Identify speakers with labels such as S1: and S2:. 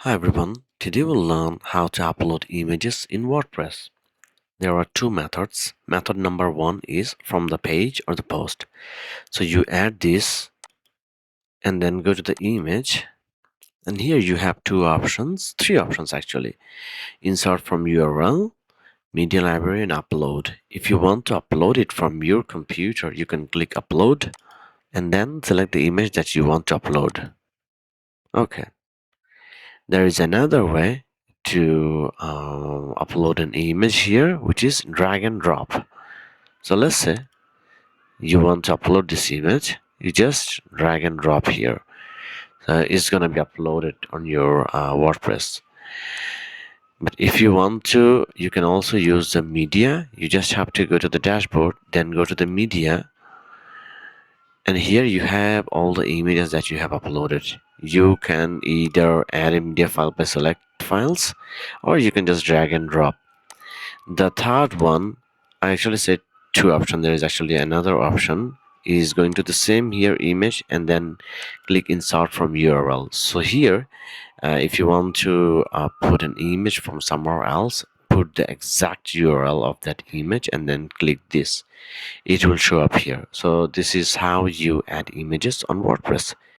S1: Hi everyone, today we'll learn how to upload images in WordPress. There are two methods. Method number one is from the page or the post. So you add this and then go to the image, and here you have three options actually. Insert from URL, media library, and upload. If you want to upload it from your computer, you can click upload and then select the image that you want to upload. Okay. There is another way to upload an image here, which is drag and drop. So let's say you want to upload this image, you just drag and drop here. It's gonna be uploaded on your WordPress. But if you want to, you can also use the media. You just have to go to the dashboard, then go to the media, and here you have all the images that you have uploaded. You can either add a media file by select files, or you can just drag and drop. The third one, I actually said two options. There is actually another option, is going to the same here image and then click insert from URL. So here, if you want to put an image from somewhere else, put the exact URL of that image and then click this. It will show up here. So this is how you add images on WordPress.